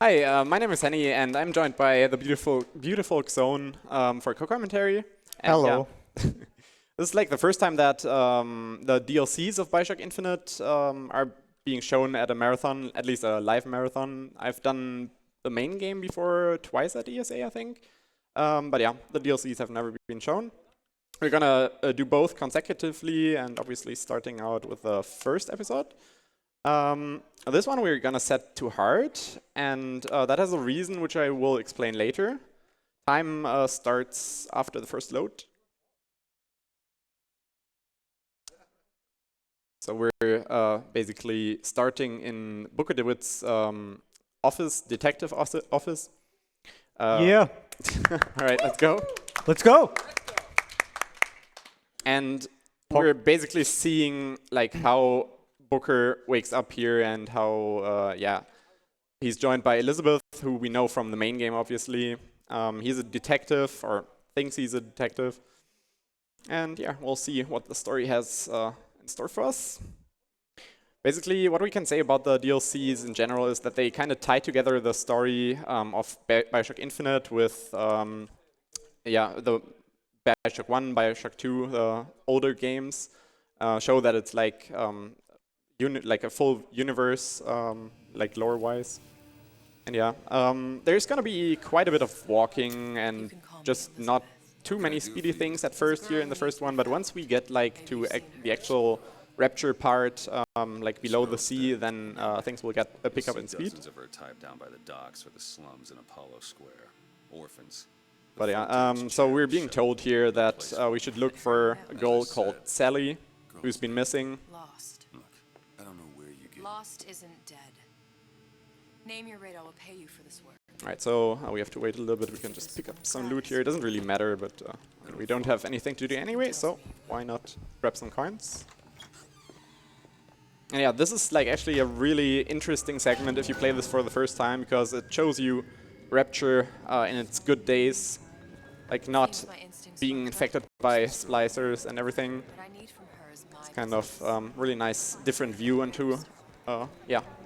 Hi, my name is henyK, and I'm joined by the beautiful Cohen for co-commentary. Hello. Yeah, this is like the first time that the DLCs of BioShock Infinite are being shown at a marathon, at least a live marathon. I've done the main game before twice at ESA, I think. But yeah, the DLCs have never been shown. We're gonna do both consecutively, and obviously starting out with the first episode. This one we're gonna set to hard, and that has a reason which I will explain later. Time starts after the first load. So we're basically starting in Booker DeWitt's office, detective office. Yeah. All right, let's go. Let's go. And we're basically seeing like how Booker wakes up here and how, he's joined by Elizabeth, who we know from the main game, obviously. He's a detective, or thinks he's a detective. And yeah, we'll see what the story has in store for us. Basically, what we can say about the DLCs in general is that they kind of tie together the story of BioShock Infinite with, the BioShock 1, BioShock 2, the older games. Show that it's like like a full universe, like lore-wise. And yeah, there's gonna be quite a bit of walking and just not too many speedy things at first here in the first one, but once we get like to the actual Rapture part, like below the sea, then things will get a pickup in speed. Dozens of her typed down by the docks or the slums in Apollo Square. Orphans. But yeah, so we're being told here that we should look for a girl called Sally, who's been missing. Lost. Look, I don't know where you get. Lost isn't dead. Name your rate, I will pay you for this work. Alright, so we have to wait a little bit. We can just pick up some loot here. It doesn't really matter, but we don't have anything to do anyway, so why not grab some coins? And yeah, this is like actually a really interesting segment if you play this for the first time, because it shows you Rapture in its good days, like not being infected by splicers and everything. It's kind of really nice, different view into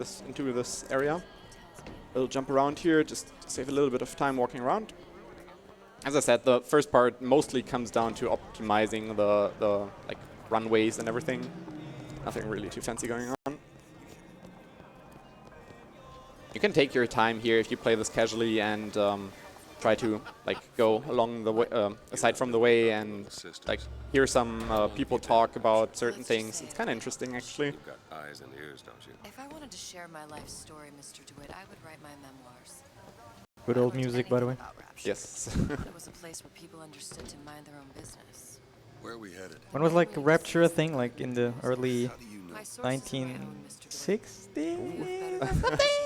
this area. We'll jump around here, just to save a little bit of time walking around. As I said, the first part mostly comes down to optimizing the like runways and everything. Nothing really too fancy going on. You can take your time here if you play this casually and try to like go along the way, aside from the way, and like hear some people talk about certain things. It's kind of interesting, actually. You've got eyes and ears, don't you? If I wanted to share my life story, Mr. DeWitt, I would write my memoirs. Good old music, by the way. Yes. It was a place where people understood to mind their own business. Where are we headed? When was like Rapture a thing? Like in the early How do you know? My sources are my own, Mr. DeWitt. 1960s?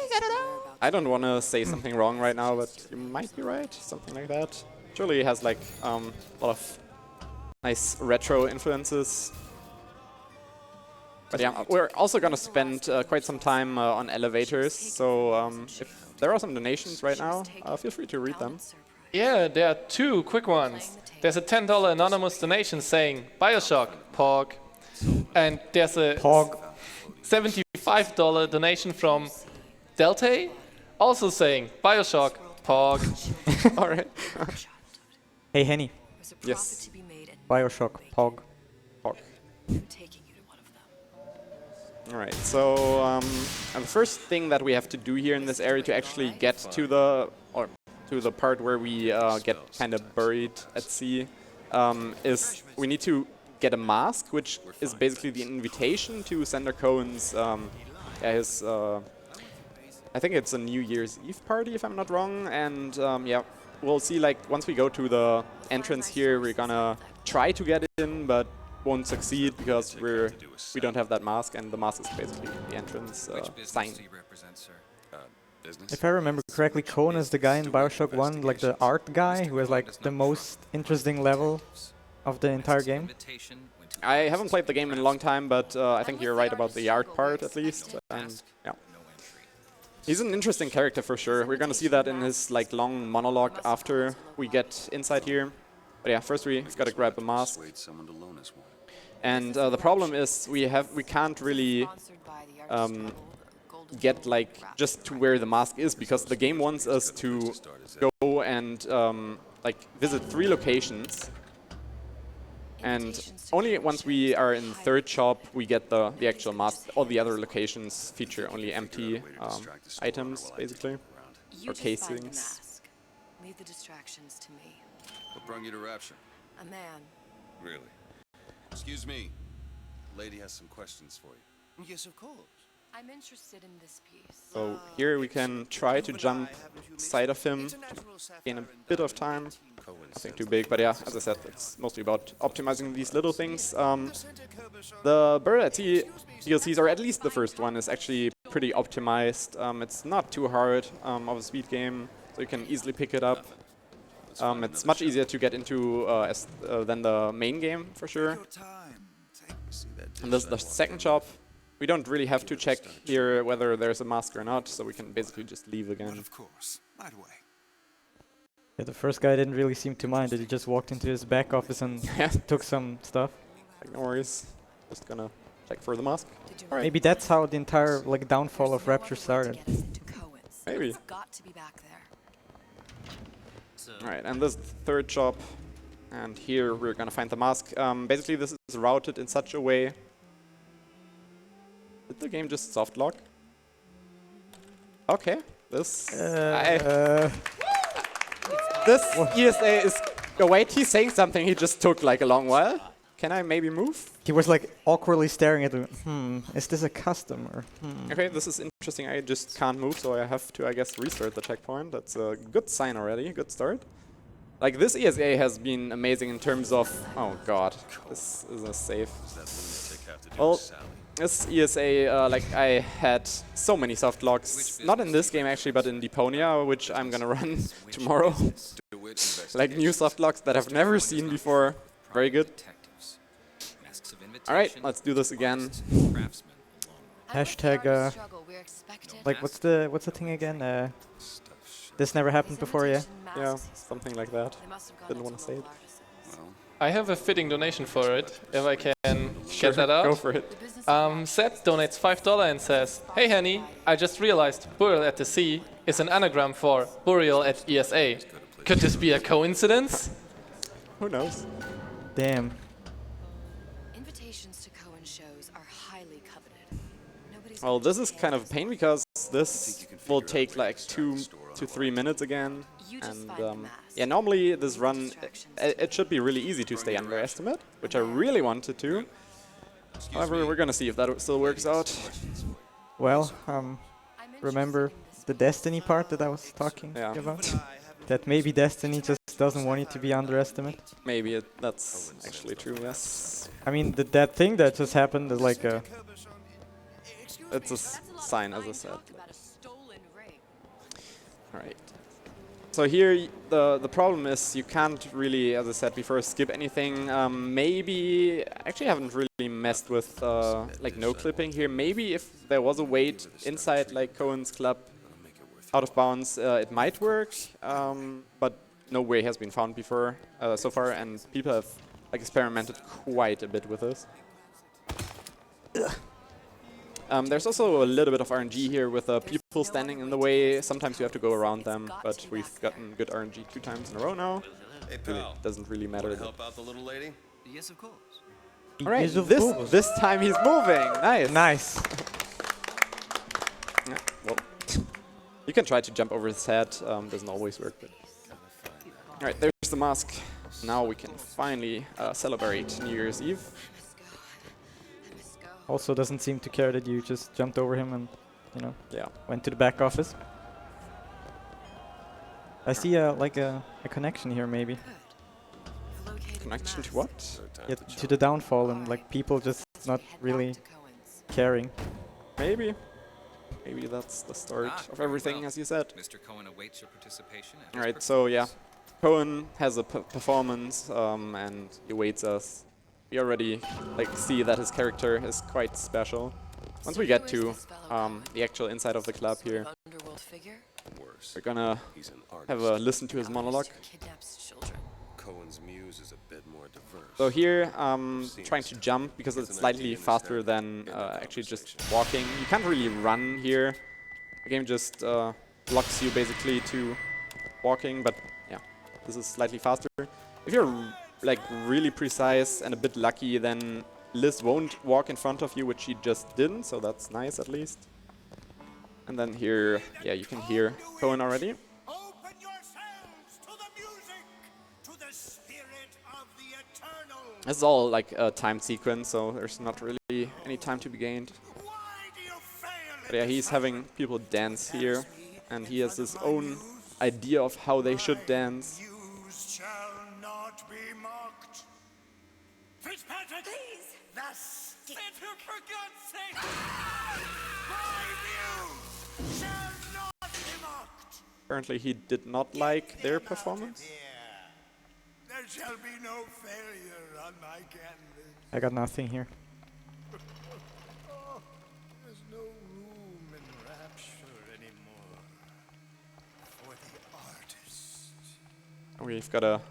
I don't want to say something wrong right now, but you might be right. Something like that. Surely has like a lot of nice retro influences. But yeah, we're also gonna spend quite some time on elevators. So if there are some donations right now, feel free to read them. Yeah, there are two quick ones. There's a $10 anonymous donation saying BioShock, POG. And there's a Pog. $75 donation from Delta, also saying BioShock, POG. All right. Hey, henyK. There's a profit Yes. to be made and BioShock. Pog. Pog. I'm taking you to one of them. All right. So the first thing that we have to do here in this area to actually get to the part where we get kind of buried at sea is we need to get a mask, which is basically the invitation to Senator Cohen's his I think it's a New Year's Eve party, if I'm not wrong. And yeah, we'll see. Like once we go to the entrance here, we're gonna try to get in, but won't succeed because we don't have that mask, and the mask is basically the entrance sign. Business? If I remember correctly, Cohen is the guy in BioShock 1, like the art guy, who has like the most interesting level of the entire game. I haven't played the game in a long time, but I think you're right about the art part at least. And yeah, he's an interesting character for sure. We're gonna see that in his like long monologue after we get inside here. But yeah, first we've got to grab the mask. Persuade someone to loan us one. And the problem is we can't really get like just to where the mask is, because the game wants us to go and like visit 3 locations. And only once we are in the 3rd shop we get the actual mask. All the other locations feature only empty items, basically, or casings. Leave the distractions to me. What brought you to Rapture? A man. Really? Excuse me. Lady has some questions for you. Yes, of course. I'm interested in this piece. So here we can try to jump side of him in a bit of time. Nothing too big, but yeah, as I said, it's mostly about optimizing these little things. The bird at sea DLCs, or at least the first one, is actually pretty optimized. It's not too hard of a speed game, so you can easily pick it up. It's much easier to get into than the main game, for sure. And this is the second shop. We don't really have to check here whether there's a mask or not, so we can basically just leave again. Of course. Right away. Yeah, the first guy didn't really seem to mind that he just walked into his back office and took some stuff. Like, no worries. Just gonna check for the mask. Right. Maybe that's how the entire like downfall of Rapture started. Maybe. Got to be back there. Alright, and this is the third shop. And here we're gonna find the mask. Basically this is routed in such a way. Did the game just soft lock? Okay, this this ESA is... Oh wait, he's saying something, he just took like a long while. Can I maybe move? He was like awkwardly staring at him. Is this a customer? Okay, this is interesting. I just can't move, so I have to, I guess, restart the checkpoint. That's a good sign already, good start. Like, this ESA has been amazing in terms of... Oh god, this is a save. Well, this ESA, like, I had so many soft locks. Not in this game, actually, but in Deponia, which I'm gonna run tomorrow. Like, new soft locks that I've never seen before. Very good. Alright, let's do this again. Hashtag, like, what's the thing again? This never happened before, yeah? Yeah, something like that. Didn't want to say it. I have a fitting donation for it, if I can get that out. Go for it. Seth donates $5 and says, "Hey Henny, I just realized Burial at the Sea is an anagram for Burial at ESA. Could this be a coincidence?" Who knows? Damn. Invitations to Cohen shows are highly coveted. Nobody's Well, this is kind of a pain because this will take like 2 to 3 minutes again. And yeah, normally this run, it should be really easy to stay under estimate, which I really wanted to. However, we're gonna see if that still works out. Well, remember the Destiny part that I was talking about? That maybe Destiny just doesn't want you to be underestimated? Maybe that's actually true, yes. I mean, that thing that just happened is like a... It's a sign, as I said. Alright. So here the problem is you can't really, as I said before, skip anything. Maybe... Actually, I haven't really messed with like no clipping here. Maybe if there was a way inside like Cohen's club out of bounds, it might work. But no way has been found before so far, and people have like experimented quite a bit with this. There's also a little bit of RNG here with people standing in the way. Sometimes you have to go around them, but we've gotten good RNG 2 times in a row now. Hey, Really pal. doesn't really matter. Wanna help out the little lady? Yes, of course. Alright, this time he's moving. Nice. Nice. Yeah, well, you can try to jump over his head. Doesn't always work, but... Alright, there's the mask. Now we can finally celebrate New Year's Eve. Also doesn't seem to care that you just jumped over him and, you know, Yeah. went to the back office. I see like a connection here, maybe. Connection to what? Yeah, to the downfall and like people just not really caring. Maybe. Maybe that's the start of everything, as you said. Mr. Cohen awaits your participation. Alright, so yeah. Cohen has a performance and he awaits us. We already like see that his character is quite special. Once we get to the actual inside of the club here, Worse. we're gonna He's an artist. have a listen to his monologue. Kidnaps children. Cohen's muse is a bit more diverse. So here, trying to jump because it's slightly faster than actually just walking. You can't really run here. The game just blocks you basically to walking, but yeah, this is slightly faster. If you're like really precise and a bit lucky, then Liz won't walk in front of you, which she just didn't, so that's nice at least. And then here, yeah, you can hear Cohen already. Open yourselves to the music, to the spirit of the eternal. This is all like a time sequence, so there's not really any time to be gained. Why do you fail But yeah, he's having people dance here, and he has his own idea of how they should dance. Muse shall not be mocked. Fitzpatrick! Please! Thus for God's sake! My muse shall not be mocked! Apparently he did not like their performance. There shall be no failure on my canvas. I got nothing here. Oh, there's no room in Rapture anymore for the artist. We've got to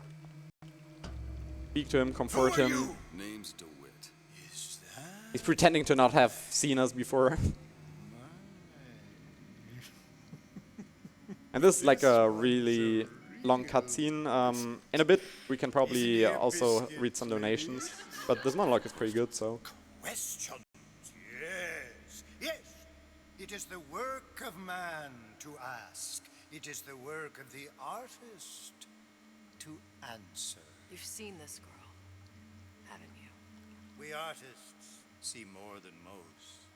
speak to him, comfort him. Name's DeWitt. Is that? He's pretending to not have seen us before. And this is like a really long cutscene. In a bit, we can probably also read some donations, but this monologue is pretty good, so. Questions? Yes, yes. It is the work of man to ask. It is the work of the artist to answer. You've seen this girl, haven't you? We artists see more than most.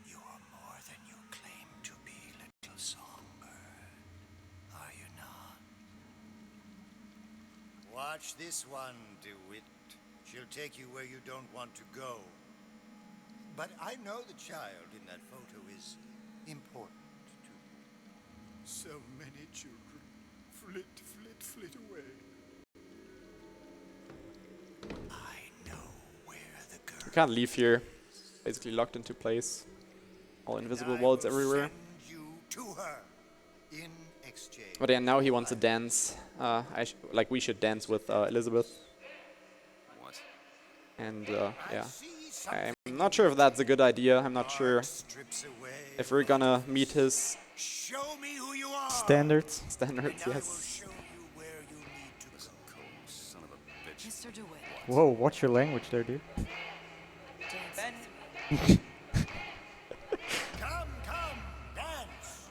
You are more than you claim to be, little songbird. Are you not? Watch this one, DeWitt. She'll take you where you don't want to go. But I know the child in that photo is important to you. So many children flit, flit, flit away. I know where the girl You can't leave here. Basically locked into place. All invisible walls everywhere. send you to her in exchange. But yeah, now he wants to dance. Like we should dance with Elizabeth. What? And yeah, I'm not sure if that's a good idea. I'm not sure Strips away. if we're gonna meet his Show me who you are. Standards. standards. I will Yes. show you where you need to go. Cohen, son of a bitch. Mr. DeWitt, Whoa, watch your language there, dude. dance. Come, dance.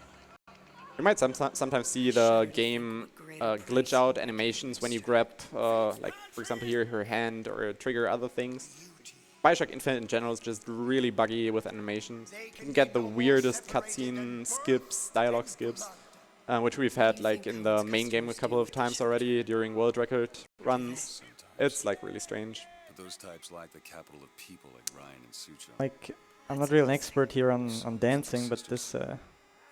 You might sometimes see the game glitch out animations when you grab, like for example here, her hand or trigger other things. BioShock Infinite in general is just really buggy with animations. You can get the weirdest cutscene skips, dialogue skips, which we've had like in the main game a couple of times already during world record runs. It's like really strange. But those types lack the capital of people like Ryan and Sucho. Like, I'm not really an expert here on dancing, but this You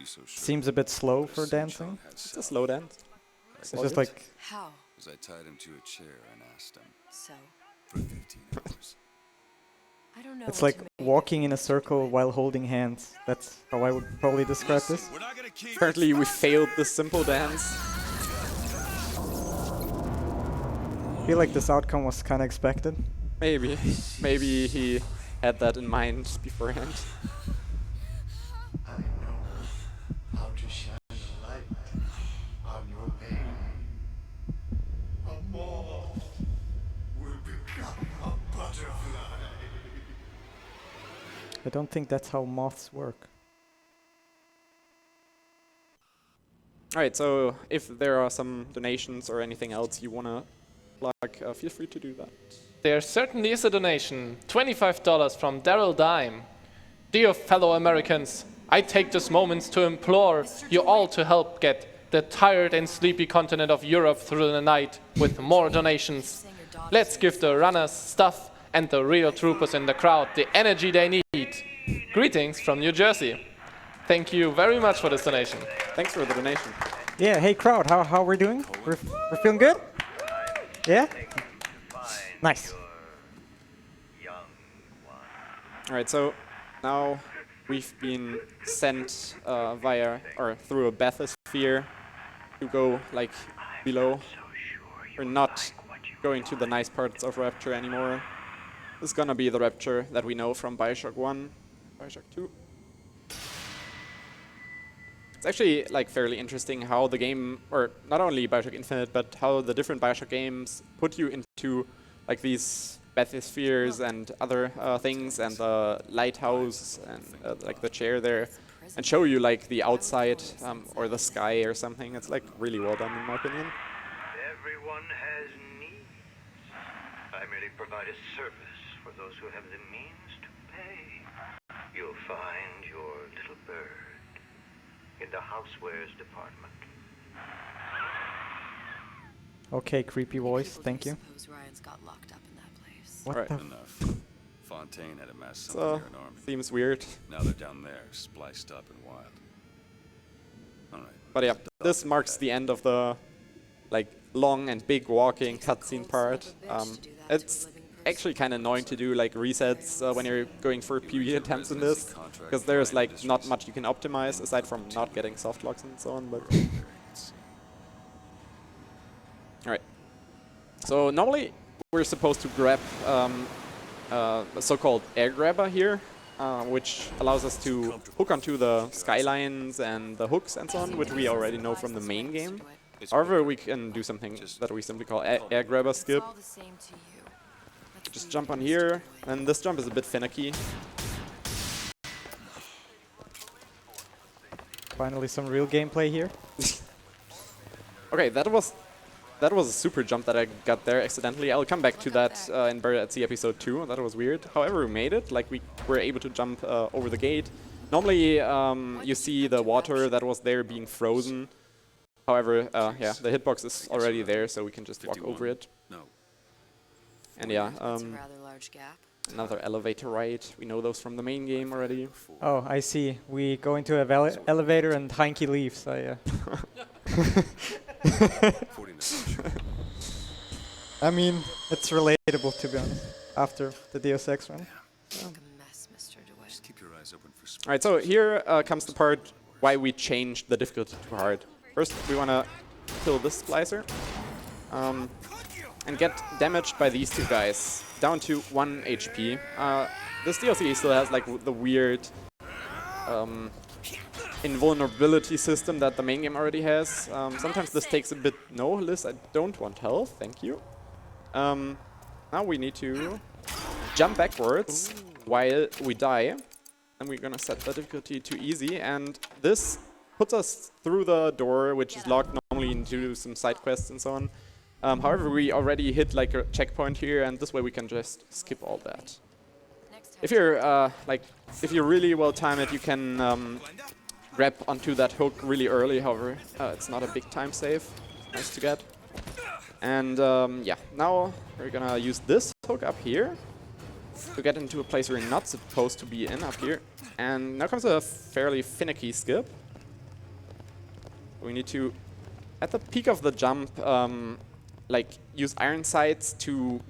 so sure seems a bit slow for Sucho dancing. had It's a Sal slow dance. It's just like, How? as I tied him to a chair and asked him So? for 15 hours. I don't know. it's what like to make walking in a circle while holding hands. That's how I would probably describe this. We're not gonna keep Apparently we failed this simple dance. I feel like this outcome was kind of expected. Maybe he had that in mind beforehand. I know how to shine a light on your pain. A moth will become a butterfly. I don't think that's how moths work. Alright, so if there are some donations or anything else you wanna plug, feel free to do that. There certainly is a donation, $25 from Daryl Dime. Dear fellow Americans, I take this moment to implore you all to help get the tired and sleepy continent of Europe through the night with more donations. Let's give the runners, stuff, and the real troopers in the crowd the energy they need. Greetings from New Jersey. Thank you very much for this donation. Thanks for the donation. Yeah, hey crowd, how we're doing? We're feeling good? Yeah? Nice. Alright, so now we've been sent via or through a bathysphere to go like below. we're not going to the nice parts of Rapture anymore. This is gonna be the Rapture that we know from BioShock 1, BioShock 2. It's actually like fairly interesting how the game, or not only BioShock Infinite, but how the different BioShock games put you into like these bathyspheres and other things, and the lighthouse and like the chair there, and show you like the outside or the sky or something. It's like really well done in my opinion. Everyone has needs. I merely provide a service for those who have the means to pay. You'll find your little bird in the housewares department. Okay, creepy voice, thank you. Suppose Ryan's got locked up in that place. What Right. the Enough. Fontaine had amassed something So, near an army. seems weird. Now they're down there, spliced up and wild. Alright. But yeah, this marks the end of the like long and big walking cutscene part. It's actually kind of annoying to do like resets when you're going for PvE attempts in this, because there's like not much you can optimize aside from not getting soft locks and so on. But alright, so normally we're supposed to grab a so-called air grabber here, which allows us to hook onto the skylines and the hooks and so on, which we already know from the main game. However, we can do something that we simply call air grabber skip. All the same to you. Let's Just leave jump on things here, to the way. and this jump is a bit finicky. Finally some real gameplay here. Okay, that was a super jump that I got there accidentally. I'll come back to that in Buried at Sea episode 2. That was weird. However, we made it. Like, we were able to jump over the gate. Normally, you see the water that was there being frozen. However, yeah, the hitbox is already there, so we can just walk over it. No. And yeah, That's a rather large gap. another elevator ride. We know those from the main game already. Oh, I see. We go into a elevator and henyK leaves. I mean, it's relatable to be honest. After the Deus Ex run. Make a mess, Mr. DeWitt. Just keep your eyes open for Alright, so here comes the part why we changed the difficulty to hard. First, we want to kill this splicer and get damaged by these two guys, down to 1 HP. This DLC still has like the weird invulnerability system that the main game already has. Sometimes this takes a bit... No, Liz, I don't want health, thank you. Now we need to jump backwards while we die. And we're gonna set the difficulty to easy, and this puts us through the door, which is locked normally into some side quests and so on. However, we already hit like a checkpoint here, and this way we can just skip all that. If you're if you really well time it, you can grab onto that hook really early. However, it's not a big time save. Nice to get. And yeah, now we're gonna use this hook up here to get into a place we're not supposed to be in up here. And now comes a fairly finicky skip. We need to, at the peak of the jump, like use iron sights to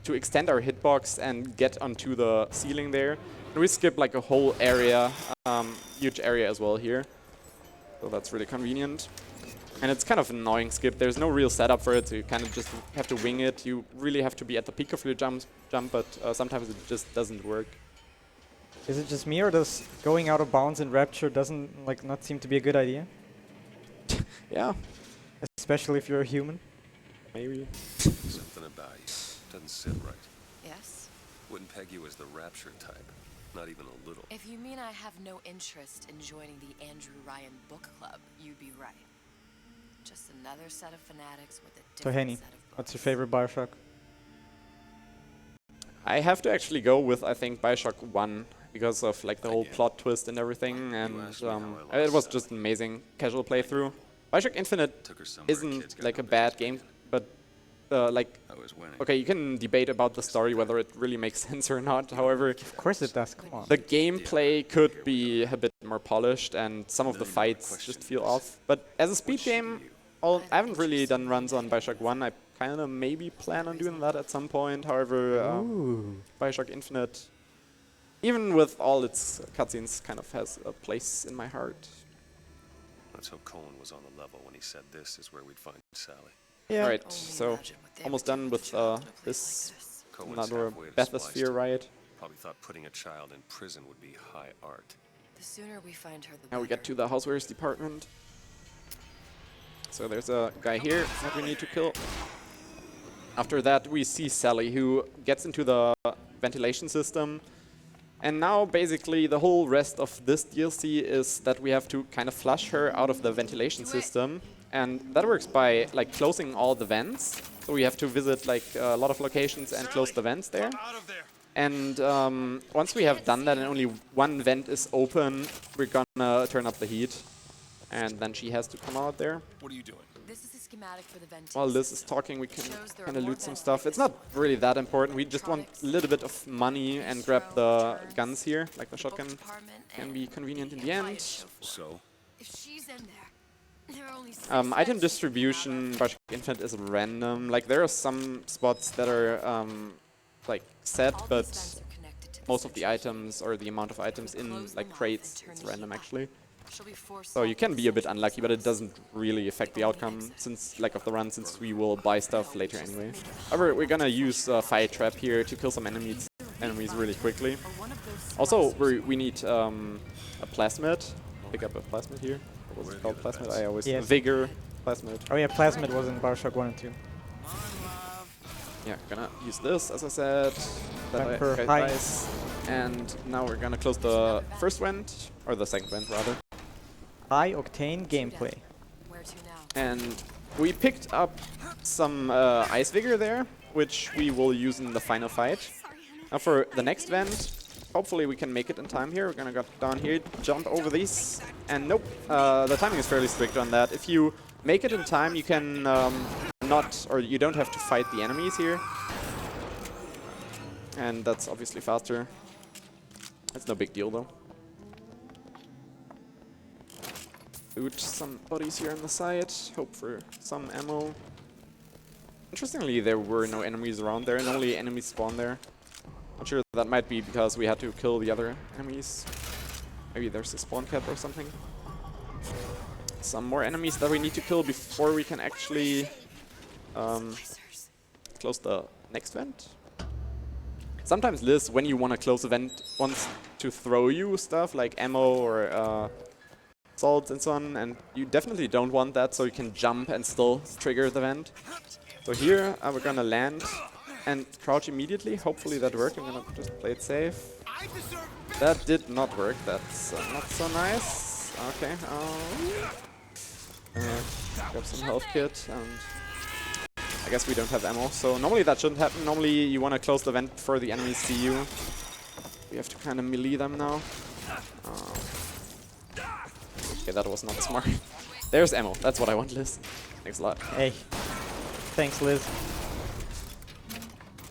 extend our hitbox and get onto the ceiling there. And we skip like a whole area, huge area as well here. So that's really convenient. And it's kind of an annoying skip. There's no real setup for it, so you kind of just have to wing it. You really have to be at the peak of your jump, but sometimes it just doesn't work. Is it just me, or does going out of bounds in Rapture doesn't not seem to be a good idea? Yeah, Especially if you're a human. maybe. Something about you doesn't sit right. Yes? Wouldn't peg you as the Rapture type. Not even a little. If you mean I have no interest in joining the Andrew Ryan book club, you'd be right. Just another set of fanatics with a So different henyK, set of books. what's your favorite BioShock? I have to actually go with, I think, BioShock 1 because of like the whole plot twist and everything, and it was just an amazing casual playthrough. BioShock Infinite Took her somewhere kids isn't got like a no bad business game, but like, I was winning. okay, you can debate about the story, whether it really makes sense or not. However, Of course it does, come on. the gameplay could be a bit more polished, and some of the fights just feel off. But as a speed game, I haven't really done runs on BioShock 1. I kind of maybe plan on doing that at some point. However, BioShock Infinite, even with all its cutscenes, kind of has a place in my heart. Let's hope Cohen was on the level when he said this is where we'd find Sally. Yeah. Alright, so almost done with this another bathysphere riot. Probably thought putting a child in prison would be high art. The sooner we find her, the Now we better. get to the housewares department. So there's a guy here that we need to kill. After that we see Sally, who gets into the ventilation system. And now basically the whole rest of this DLC is that we have to kind of flush her out of the ventilation system. And that works by like closing all the vents. So we have to visit like a lot of locations and close the vents there. And once we have done that and only one vent is open, we're gonna turn up the heat. And then she has to come out there. What are you doing? This is a schematic for the vent. While Liz is talking, we can kind of loot some stuff. It's not really that important. We just want a little bit of money and grab the guns here, like the shotgun. Can be convenient in the end. So? If she's in there are only 6 Item vents. distribution, BioShock Infinite is random. Like there are some spots that are like set, All these but vents are connected to the most of the central items or the amount of items in Close like them off crates, and it's turn the random heat actually. She'll be forced So you off can the be a bit central unlucky, but it exhaust. doesn't really affect the outcome since like of the run, since we will buy stuff later anyway. However, we're gonna use a fire trap here to kill some enemies really quickly. Or one of those Also, splicers. we need a plasmid. Pick up a plasmid here. What was it called? Plasmid? I always Yes. Vigor plasmid. Oh yeah, Plasmid was in BioShock 1 and 2. Yeah, gonna use this as I said. That Time for guy high. dies. And now we're gonna close the first vent, or the second vent rather. High octane gameplay. Where to now? And we picked up some ice vigor there, which we will use in the final fight. Now for the next vent, hopefully we can make it in time here. We're gonna go down here, jump over these, and nope, the timing is fairly strict on that. If you make it in time, you can you don't have to fight the enemies here. And that's obviously faster. It's no big deal though. Loot some bodies here on the side, hope for some ammo. Interestingly, there were no enemies around there and only enemies spawn there. Not sure, that might be because we had to kill the other enemies. Maybe there's a spawn cap or something. Some more enemies that we need to kill before we can actually close the next vent. Sometimes Liz, when you want to close a vent, wants to throw you stuff like ammo or salts and so on, and you definitely don't want that, so you can jump and still trigger the vent. So here we're gonna land and crouch immediately. Hopefully that worked. I'm gonna just play it safe. That did not work. That's not so nice. Okay. Grab some health kit, and I guess we don't have ammo. So normally that shouldn't happen. Normally you want to close the vent before the enemies see you. We have to kind of melee them now. Okay, that was not smart. There's ammo. That's what I want, Liz. Thanks a lot. Hey. Thanks, Liz.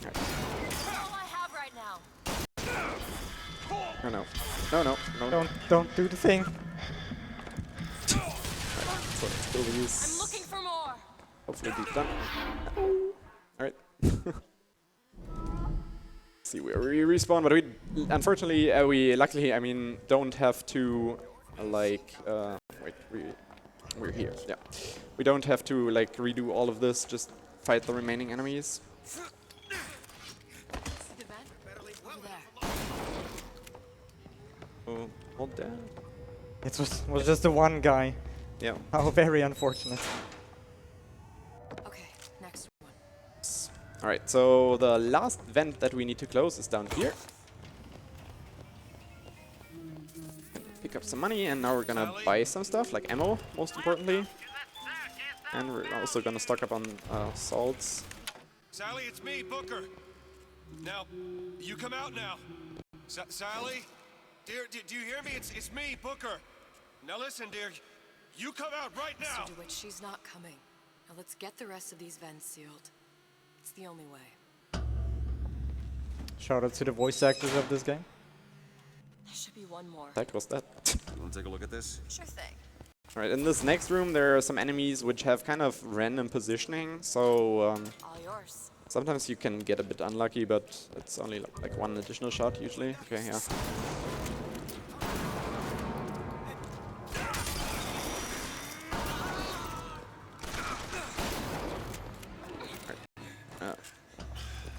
All I have right now. Oh no. No, no, no. Don't do the thing. So let's kill these. I'm looking for more. Hopefully be done. Alright. See where we respawn, but we unfortunately we luckily don't have to like wait, we're here. Yeah. We don't have to like redo all of this, just fight the remaining enemies. See the vent? Over there. Oh, hold down. It was just the one guy. Yeah. How very unfortunate. Okay, next one. Alright, so the last vent that we need to close is down here. Pick up some money, and now we're gonna buy some stuff, like ammo, most importantly. And we're also gonna stock up on salts. Sally, it's me, Booker. Now, you come out now. Sally? Dear, do you hear me? It's me, Booker. Now listen, dear. You come out right now. Mr. DeWitt, she's not coming. Now let's get the rest of these vents sealed. It's the only way. Shout out to the voice actors of this game. There should be one more. That was that. You want to take a look at this? Sure thing. Alright, in this next room there are some enemies which have kind of random positioning, so All yours. sometimes you can get a bit unlucky, but it's only like one additional shot usually. Okay, yeah.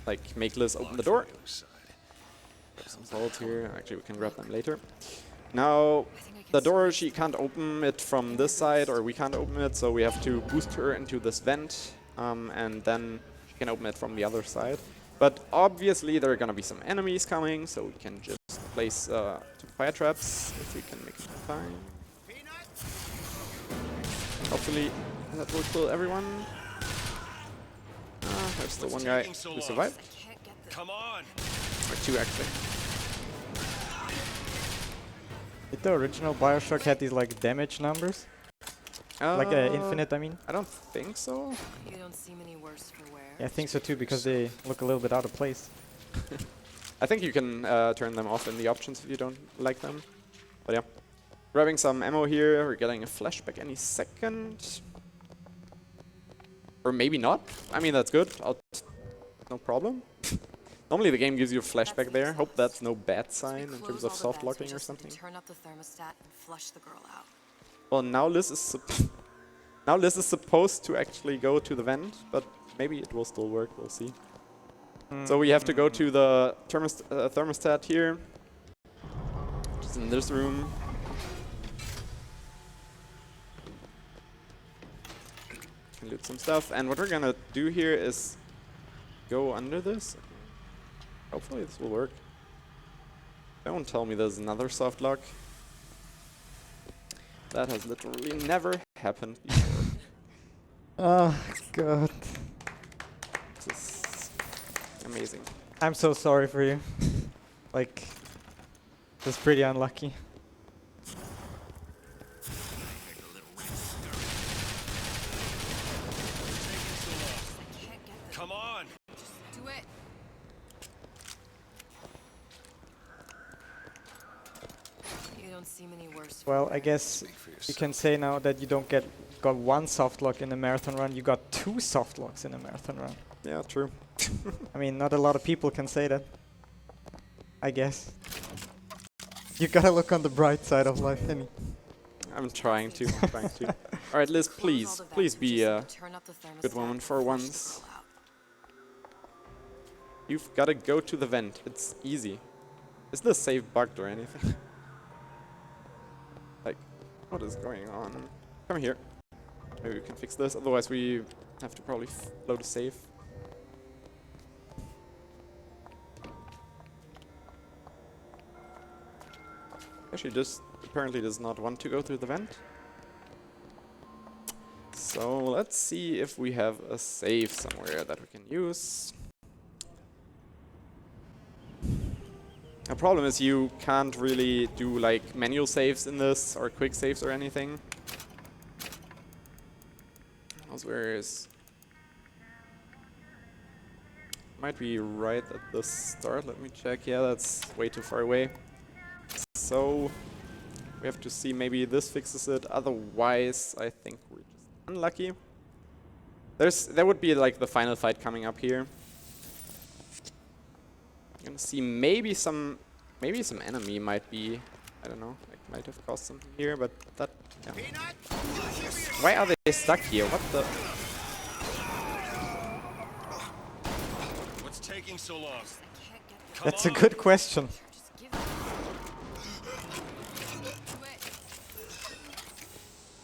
like make Liz open the door. Some salt here. Actually, we can grab them later. Now, the door, she can't open it from this side, or we can't open it, so we have to boost her into this vent, and then she can open it from the other side. But obviously, there are gonna be some enemies coming, so we can just place 2 fire traps if we can make it fine. Hopefully, that will kill everyone. There's still one guy who survived. Come on. Or 2 actually. Did the original BioShock had these like damage numbers? Like infinite, I mean? I don't think so. You don't seem any worse for wear. Yeah, I think so too, because they look a little bit out of place. I think you can turn them off in the options if you don't like them. But yeah. Grabbing some ammo here. We're getting a flashback any second. Or maybe not. I mean, that's good. No problem. Normally the game gives you a flashback there. Hope that's no bad sign in terms of soft locking or something. Turn up the thermostat and flush the girl out. Well, now Liz is supposed to actually go to the vent, but maybe it will still work. We'll see. So we have to go to the thermostat here, which is in this room. Can loot some stuff, and what we're gonna do here is go under this. Hopefully this will work. Don't tell me there's another soft lock. That has literally never happened before. Oh god. This is amazing. I'm so sorry for you. Like, it's pretty unlucky. Come on. Do it. You don't seem any worse. Well, I guess you can say now that you don't got 1 soft lock in a marathon run, you got 2 soft locks in a marathon run. Yeah, true. I mean, not a lot of people can say that. I guess. You gotta look on the bright side of life, Henny. I'm trying to. Alright, Liz, please be a good woman for once. You've gotta go to the vent. It's easy. Is the save bugged or anything? Like, what is going on? Come here. Maybe we can fix this, otherwise we have to probably load a save. Actually, just apparently does not want to go through the vent. So let's see if we have a save somewhere that we can use. The problem is you can't really do like manual saves in this or quick saves or anything. Where is? Might be right at the start. Let me check. Yeah, that's way too far away. So we have to see, maybe this fixes it. Otherwise, I think we're just unlucky. There would be like the final fight coming up here. I'm gonna see maybe some enemy might be, I don't know, like might have caused something here, but that, yeah. Why are they stuck here? What the? What's taking so long? That's a good question.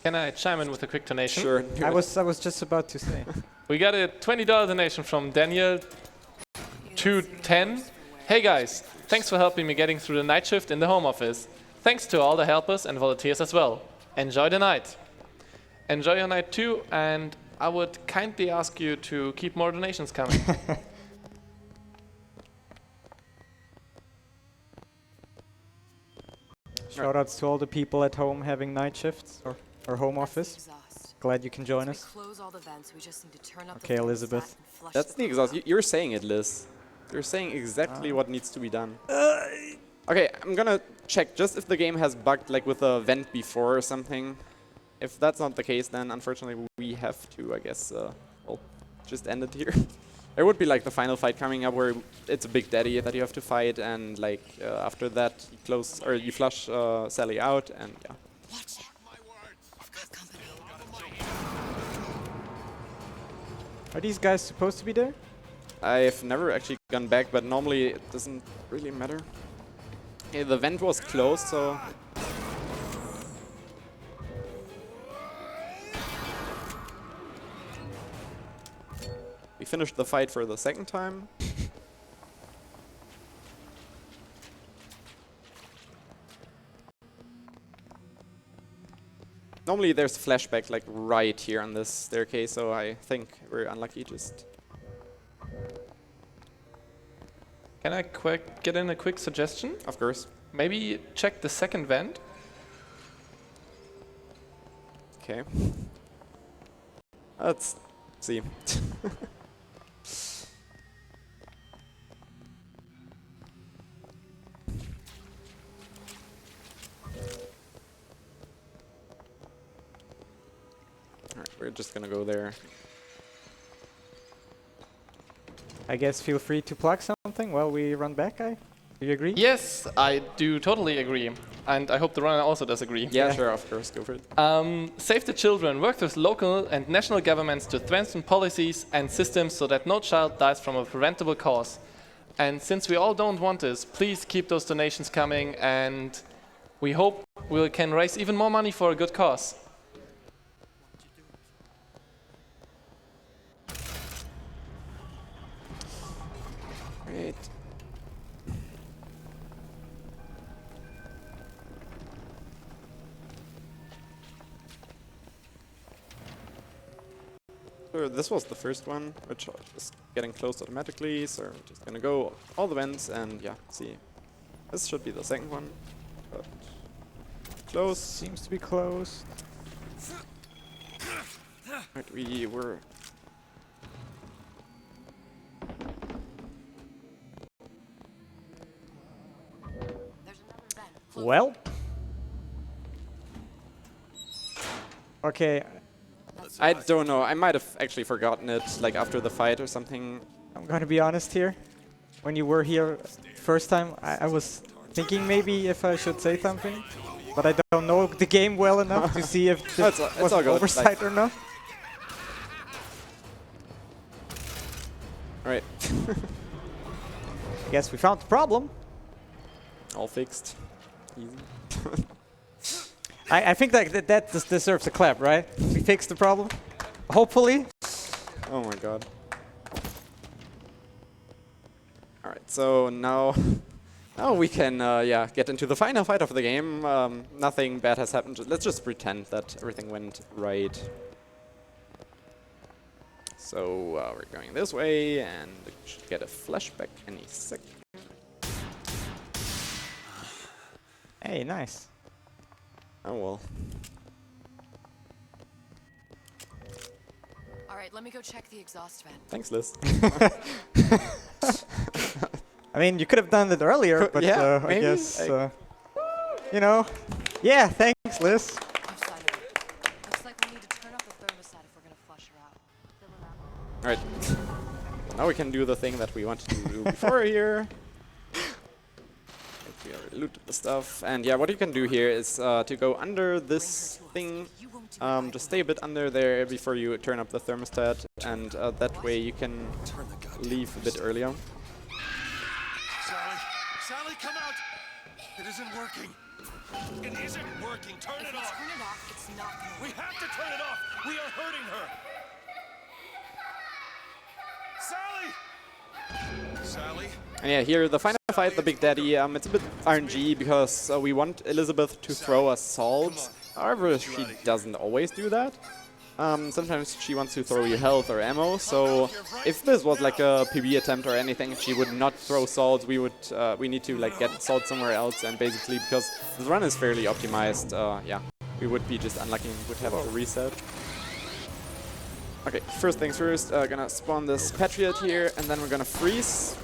Can I chime in with a quick donation? Sure. I was just about to say. We got a $20 donation from Daniel 210. Hey guys, thanks for helping me getting through the night shift in the home office. Thanks to all the helpers and volunteers as well. Enjoy the night. Enjoy your night too, and I would kindly ask you to keep more donations coming. Shoutouts to all the people at home having night shifts or home office. Glad you can join us. Okay, Elizabeth. That's the exhaust. You're saying it, Liz. You're saying exactly what needs to be done. Okay, I'm gonna check just if the game has bugged like with a vent before or something. If that's not the case, then unfortunately we have to, I guess, well, just end it here. There would be like the final fight coming up where it's a big daddy that you have to fight, and like after that you flush Sally out, and yeah. Are these guys supposed to be there? I've never actually gone back, but normally it doesn't really matter. Okay, the vent was closed, so... We finished the fight for the second time. Normally there's flashback like right here on this staircase, so I think we're unlucky just... Can I get in a quick suggestion? Of course. Maybe check the second vent. Okay. Let's see. Alright, we're just gonna go there. I guess feel free to plug something while we run back, Do you agree? Yes, I do totally agree. And I hope the runner also does agree. Yeah, sure, of course, go for it. Save the children. Work with local and national governments to strengthen policies and systems so that no child dies from a preventable cause. And since we all don't want this, please keep those donations coming, and we hope we can raise even more money for a good cause. Great. So this was the first one, which is getting closed automatically, so I'm just gonna go all the vents and yeah, see. This should be the second one, but close. Seems to be closed. Right, we were... Well. Okay. I don't know, I might have actually forgotten it, like after the fight or something. I'm gonna be honest here. When you were here first time, I was thinking maybe if I should say something, but I don't know the game well enough to see if this was an oversight or not. Alright. I guess we found the problem. All fixed. Easy. I think that deserves a clap, right? We fixed the problem. Hopefully. Oh my god. Alright, so now we can yeah, get into the final fight of the game. Nothing bad has happened. Let's just pretend that everything went right. So we're going this way, and we should get a flashback any second. Hey, nice. Oh well. Alright, let me go check the exhaust vent. Thanks, Liz. I mean, you could have done it earlier, but yeah, I guess, you know. Yeah, thanks, Liz. Looks like we need to turn up the thermostat if we're gonna flush her out. Alright. Now we can do the thing that we wanted to do before here. We already looted the stuff. And yeah, what you can do here is to go under this thing. Just stay a bit under there before you turn up the thermostat, and that way you can leave a bit earlier. Sally, come out! It isn't working. It isn't working. Turn it off. Turn it off, it's not gonna We have to turn it off. We are hurting her. Sally! Sally? And yeah, here the final fight, the Big Daddy, it's a bit RNG because we want Elizabeth to throw us salts. However, she doesn't always do that. Sometimes she wants to throw you health or ammo, so if this was like a PB attempt or anything, she would not throw salts. We need to like get salt somewhere else, and basically because this run is fairly optimized, yeah, we would be just unlucky and would have to reset. Okay, first things first, gonna spawn this Patriot here, and then we're gonna freeze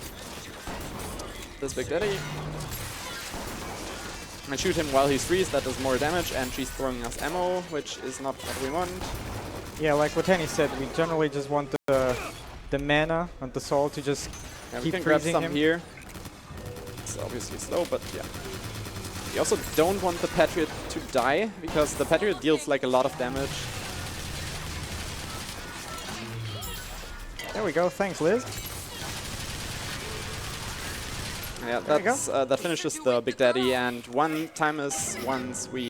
this Big Daddy. And shoot him while he's freeze, that does more damage, and she's throwing us ammo, which is not what we want. Yeah, like what Henny said, we generally just want the mana and the salt to just keep we can grab some him. here. It's obviously slow, but yeah. We also don't want the Patriot to die, because the Patriot deals like a lot of damage. There we go, thanks Liz. Yeah, that's that finishes the Big Daddy, and one time is once we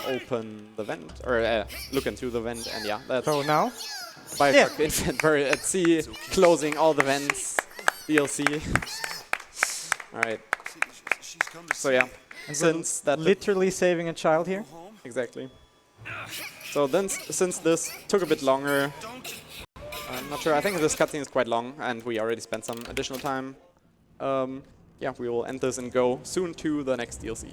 open the vent, or look into the vent, and yeah, that's So now? BioShock Infinite Buried at Sea, closing all the vents, DLC. Alright. So yeah, since that literally saving a child here. Exactly. So then, since this took a bit longer, I'm not sure, I think this cutscene is quite long, and we already spent some additional time. Yeah, we will end this and go soon to the next DLC.